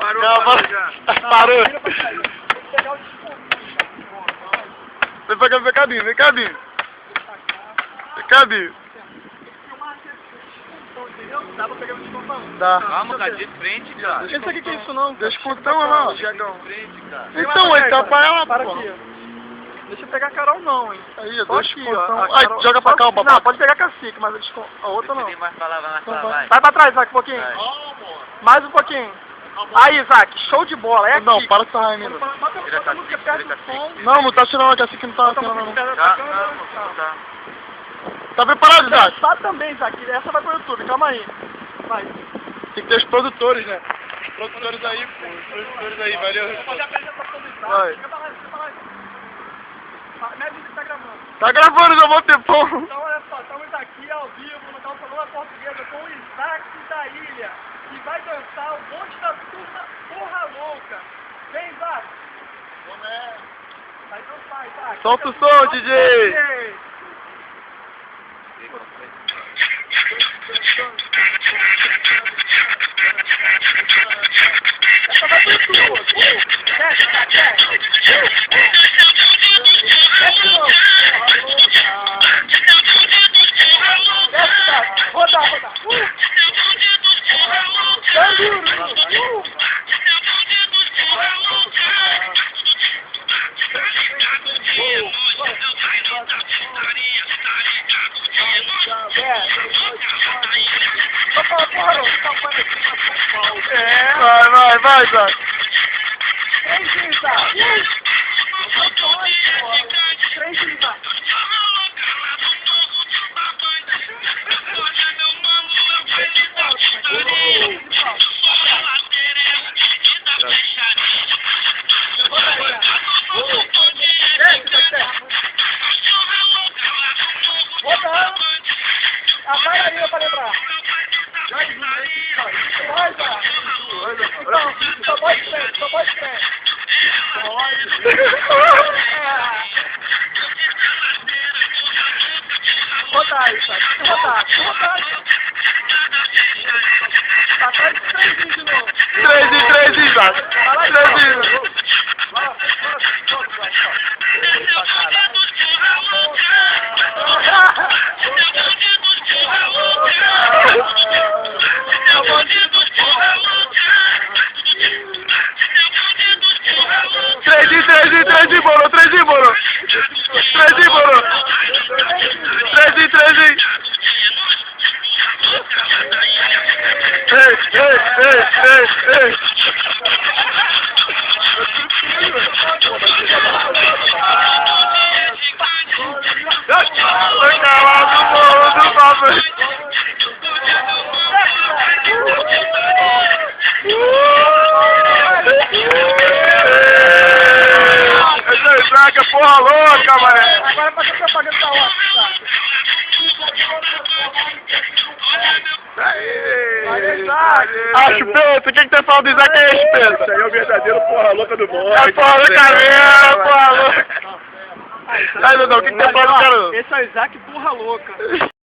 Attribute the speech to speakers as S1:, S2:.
S1: Parou. Parou. Vem pra cá, vem cá, Binho. Vem cá, Binho. Vem cá, Binho.
S2: Dá pra pegar o descontão?
S1: Dá.
S3: Calma, cara, de frente, cara.
S2: Esse aqui que é isso não?
S1: Descontão, olha lá.
S3: De frente, cara.
S1: Então, ele tá pra ela,
S2: para
S1: pô.
S2: aqui. Deixa eu pegar a Carol não, hein.
S1: Aí,
S2: Só aqui,
S1: descontão.
S2: ó.
S1: Ai,
S2: Carol...
S1: joga pra cá o babado.
S2: Não, pode pegar a cacique, mas a outra não.
S3: Tem mais pra lá, vai mais pra lá,
S1: Então
S3: vai.
S2: Vai pra trás, Isaac, um pouquinho.
S3: Vai.
S2: Mais um pouquinho. Aí, Isaac, show de bola. É aqui.
S1: Não, para de sarrar em mim.
S2: Bota a música perto do som.
S1: Não tá tirando a cacique, não tá
S2: Bota a
S1: tirando,
S2: música
S1: não.
S2: perto da
S3: Tá,
S2: câmera.
S3: tá.
S1: Tá preparado, Isaac?
S2: Tá também, Isaac. Essa vai pro YouTube, calma aí. Vai.
S1: Tem que ter os produtores, né? Os produtores aí, pô. Os produtores aí, valeu.
S2: Fazer a apresentação do Isaac.
S1: Vai.
S2: Fica pra lá, fica pra lá. Médio que tá gravando.
S1: Tá gravando, já vou ter pão.
S2: Então, olha só, estamos aqui ao vivo no Calçadora Portuguesa com o Isaac da Ilha, que vai dançar o bonde da turma Porra Louca. Vem, Isaac. Vai dançar, Isaac.
S1: Solta o som, DJ.
S2: Essa vai pro YouTube. Desce, Isaac, desce. Desce de novo. Desce, Isaac. Rodar.
S1: Vai, Isaac.
S2: 3 dias, Isaac. 3 dias, Isaac. Bota a bailarina pra lembrar. Vai, Isaac. Não, só pode frente. Rodar, Isaac. Rodar. Tá atrás de 3 dias de novo.
S1: 3 dias, Isaac. 3 dias. Três dias, bolo. 3 dias. Ei. Foi calado o bolo do papai. Isaac, porra louca, mané.
S2: Agora passa a propaganda da hora, tá?
S1: Chupeta, o que você fala do Isaac aí, Chupeta?
S3: Esse aí é o verdadeiro porra louca do mundo.
S1: É porra louca mesmo, porra louca. Aí, Dudão, o que você fala do cara?
S2: Esse é o Isaac Porra Louca.